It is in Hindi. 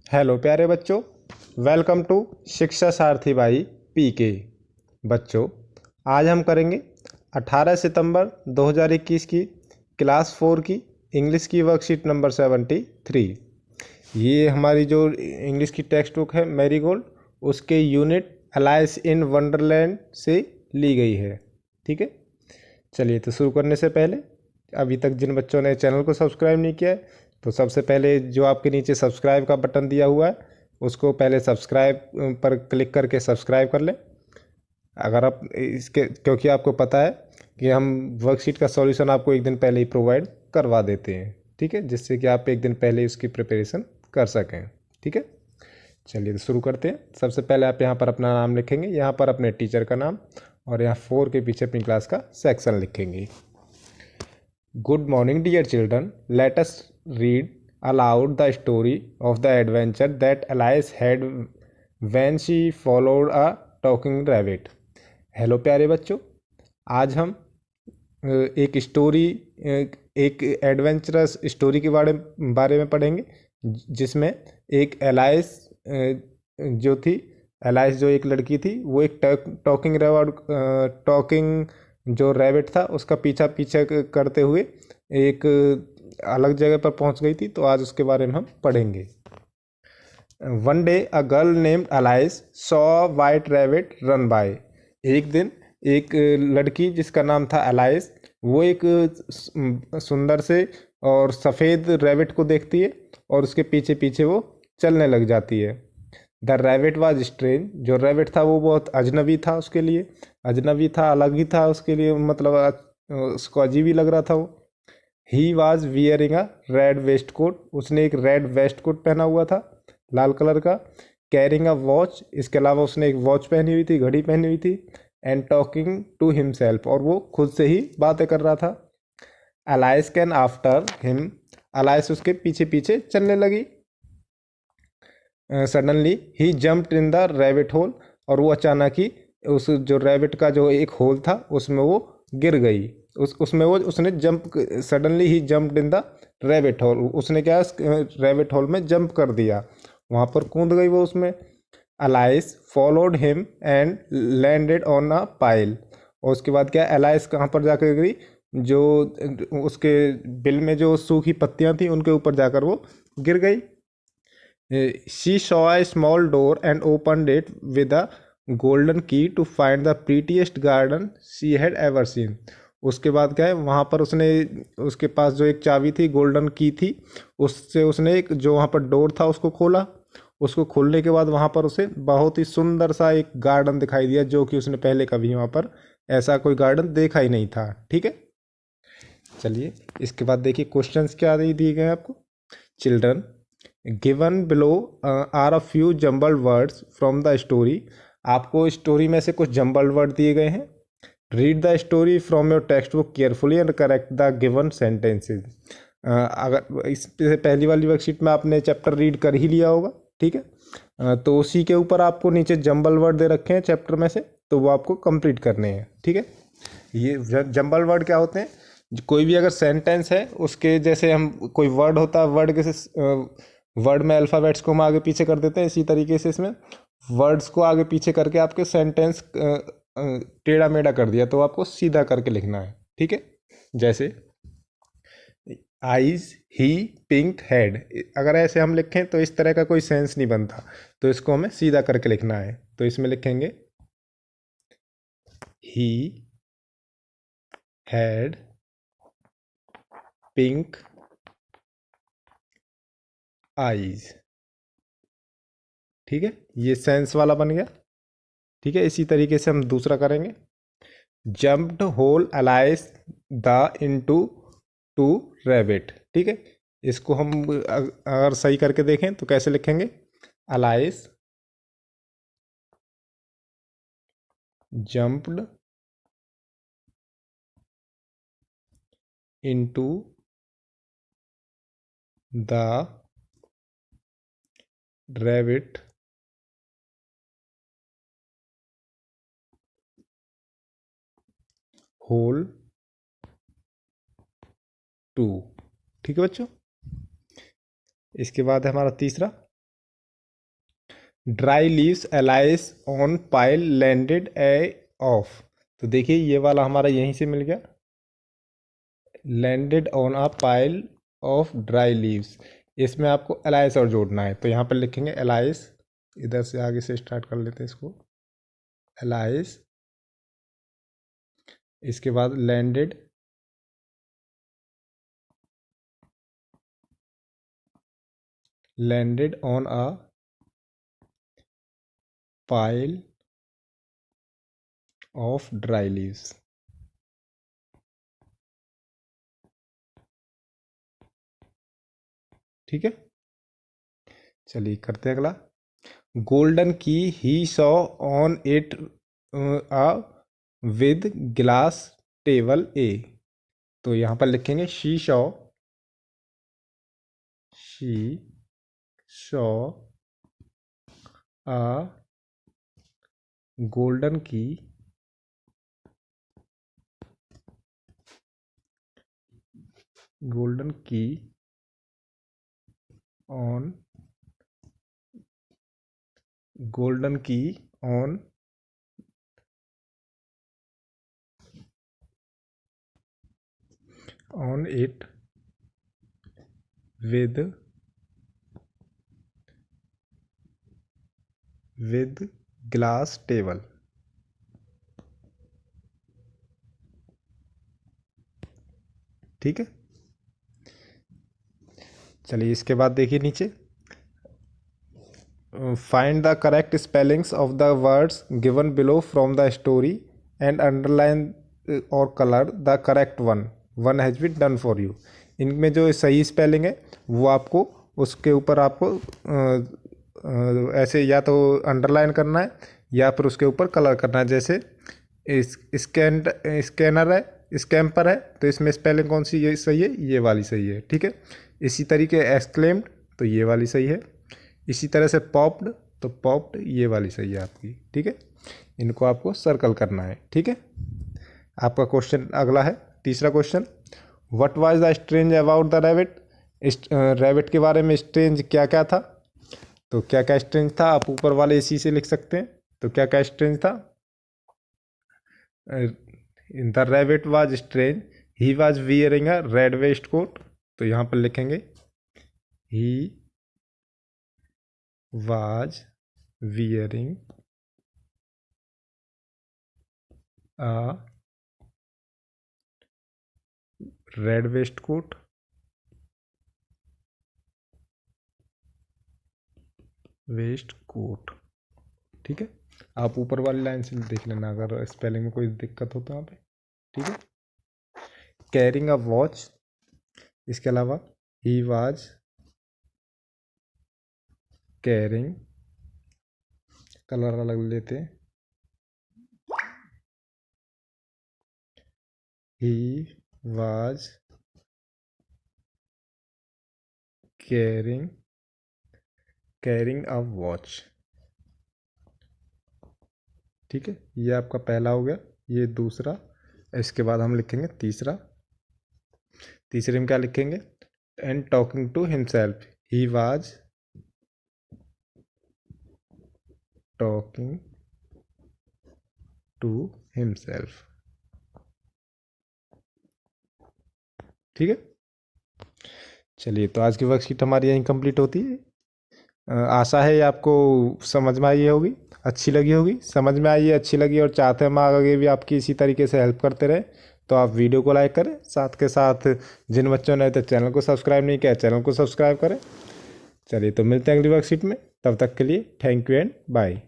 हेलो प्यारे बच्चों, वेलकम टू शिक्षा सारथी भाई पीके। बच्चों, आज हम करेंगे 18 सितंबर 2021 की क्लास 4 की इंग्लिश की वर्कशीट नंबर 73। ये हमारी जो इंग्लिश की टेक्स्ट बुक है मैरीगोल्ड, उसके यूनिट अलाइस इन वंडरलैंड से ली गई है। ठीक है, चलिए तो शुरू करने से पहले अभी तक जिन बच्चों ने चैनल को सब्सक्राइब नहीं किया है, तो सबसे पहले जो आपके नीचे सब्सक्राइब का बटन दिया हुआ है उसको पहले सब्सक्राइब पर क्लिक करके सब्सक्राइब कर लें। अगर आप इसके, क्योंकि आपको पता है कि हम वर्कशीट का सॉल्यूशन आपको एक दिन पहले ही प्रोवाइड करवा देते हैं। ठीक है, जिससे कि आप एक दिन पहले ही उसकी प्रिपरेशन कर सकें। ठीक है, चलिए तो शुरू करते हैं। सबसे पहले आप यहाँ पर अपना नाम लिखेंगे, यहाँ पर अपने टीचर का नाम, और यहाँ 4 के पीछे अपनी क्लास का सेक्शन लिखेंगे। Good morning, dear children. Let us read aloud the story of the adventure that Alice had when she followed a talking rabbit. Hello प्यारे बच्चों, आज हम एक स्टोरी, एक एडवेंचरस स्टोरी के बारे में पढ़ेंगे, जिसमें एक एलाइस जो थी, एलाइस जो एक लड़की थी, वो एक टॉकिंग जो रैबिट था उसका पीछा पीछा करते हुए एक अलग जगह पर पहुंच गई थी। तो आज उसके बारे में हम पढ़ेंगे। One day a girl named Alice saw white rabbit run by. एक दिन एक लड़की जिसका नाम था अलाइस, वो एक सुंदर से और सफ़ेद रैबिट को देखती है और उसके पीछे पीछे वो चलने लग जाती है। The rabbit was strange. जो रैबिट था वो बहुत अजनबी था उसके लिए, अजनबी था, अलग ही था उसके लिए, मतलब उसको अजीब ही लग रहा था वो। He was wearing a red waistcoat. उसने एक रेड वेस्ट कोट पहना हुआ था, लाल कलर का। Carrying a watch. इसके अलावा उसने एक वॉच पहनी हुई थी, घड़ी पहनी हुई थी। And talking to himself. और वो खुद से ही बातें कर रहा था। Alice came after him. Alice उसके पीछे पीछे चलने लगी। Suddenly he jumped in the rabbit hole. और वो अचानक ही उस जो रैबिट का जो एक होल था उसमें वो गिर गई। उसमें वो उसने jump, suddenly he jumped in the rabbit whole. उसने क्या, रैबिट होल में जंप कर दिया, वहाँ पर कूद गई वो उसमें। Alice followed him and landed on a pile. और उसके बाद क्या, अलाइस कहाँ पर जाकर गई, जो उसके बिल में जो सूखी पत्तियां थी उनके ऊपर जाकर वो गिर गई। She saw a small door and opened it with a golden key to find the prettiest garden she had ever seen. उसके बाद क्या है, वहाँ पर उसने, उसके पास जो एक चाबी थी, गोल्डन की थी, उससे उसने एक जो वहाँ पर डोर था उसको खोला। उसको खोलने के बाद वहाँ पर उसे बहुत ही सुंदर सा एक गार्डन दिखाई दिया, जो कि उसने पहले कभी वहाँ पर ऐसा कोई गार्डन देखा ही नहीं था। ठीक है, चलिए इसके बाद देखिए क्वेश्चंस क्या दिए गए हैं आपको। Children, given below are a few jumbled words from the story. आपको स्टोरी में से कुछ जम्बल्ड वर्ड दिए गए हैं। Read the story from your textbook carefully and correct the given sentences. अगर इस पहली वाली वर्कशीट में आपने चैप्टर रीड कर ही लिया होगा, ठीक है। तो उसी के ऊपर आपको नीचे जम्बल वर्ड दे रखे हैं चैप्टर में से, तो वो आपको कंप्लीट करने हैं। ठीक है, ये जम्बल वर्ड क्या होते हैं, कोई भी अगर सेंटेंस है उसके जैसे हम, कोई वर्ड होता है, वर्ड के वर्ड में अल्फ़ाबेट्स को हम आगे पीछे कर देते हैं, इसी तरीके से इसमें वर्ड्स को आगे पीछे करके आपके सेंटेंस टेढ़ा मेढ़ा कर दिया, तो आपको सीधा करके लिखना है। ठीक है, जैसे आइज ही पिंक हेड। अगर ऐसे हम लिखें तो इस तरह का कोई सेंस नहीं बनता, तो इसको हमें सीधा करके लिखना है। तो इसमें लिखेंगे ही हैड पिंक आइज। ठीक है, ये सेंस वाला बन गया। ठीक है, इसी तरीके से हम दूसरा करेंगे। Jumped hole Alice the into to rabbit. ठीक है, इसको हम अगर सही करके देखें तो कैसे लिखेंगे, Alice jumped into the rabbit hole too. ठीक है बच्चों, इसके बाद है हमारा तीसरा। Dry leaves Alice on pile landed a of. तो देखिए ये वाला हमारा यहीं से मिल गया, landed on a pile of dry leaves. इसमें आपको अलाइस और जोड़ना है, तो यहाँ पर लिखेंगे अलाइस, इधर से आगे से स्टार्ट कर लेते हैं इसको, अलाइस, इसके बाद landed, landed on a pile of dry leaves. ठीक है, चलिए करते हैं अगला। Golden key he saw on it a with glass table A. तो यहाँ पर लिखेंगे she saw a golden key on golden key on it with glass table. ठीक है, चलिए इसके बाद देखिए नीचे, find the correct spellings of the words given below from the story and underline और colour the correct one has been done for you. इनमें जो सही स्पेलिंग है वो आपको उसके ऊपर आपको ऐसे या तो अंडरलाइन करना है या फिर उसके ऊपर कलर करना है। जैसे स्कैनर है, स्कैम्पर है, तो इसमें स्पेलिंग कौन सी ये सही है, ये वाली सही है। ठीक है, इसी तरीके एक्सक्लेम्ड, तो ये वाली सही है। इसी तरह से पॉप्ड, तो पॉप्ड ये वाली सही है आपकी। ठीक है, इनको आपको सर्कल करना है। ठीक है, आपका क्वेश्चन अगला है, तीसरा question, what was the strange about the rabbit. Rabbit के बारे में स्ट्रेंज क्या क्या था, तो क्या क्या स्ट्रेंज था आप ऊपर वाले इसी से लिख सकते हैं। तो क्या क्या स्ट्रेंज था, the rabbit was strange, he was wearing a red waistcoat. तो यहाँ पर लिखेंगे ही was wearing a red waistcoat, ठीक है, आप ऊपर वाली लाइन से देख लेना अगर स्पेलिंग में कोई दिक्कत हो तो यहाँ पे। ठीक है, कैरिंग अ वॉच, इसके अलावा ही वाज कैरिंग, कलर अलग लेते हैं, he was carrying a watch. ठीक है, ये आपका पहला हो गया, ये दूसरा। इसके बाद हम लिखेंगे तीसरा, तीसरे में क्या लिखेंगे, and talking to himself, he was talking to himself. ठीक है, चलिए तो आज की वर्कशीट हमारी यहीं कंप्लीट होती है। आशा है ये आपको समझ में आई होगी, अच्छी लगी होगी। समझ में आई है, अच्छी लगी और चाहते हैं हम आगे भी आपकी इसी तरीके से हेल्प करते रहे, तो आप वीडियो को लाइक करें, साथ के साथ जिन बच्चों ने तो चैनल को सब्सक्राइब नहीं किया चैनल को सब्सक्राइब करें। चलिए तो मिलते हैं अगली वर्कशीट में, तब तक के लिए थैंक यू एंड बाय।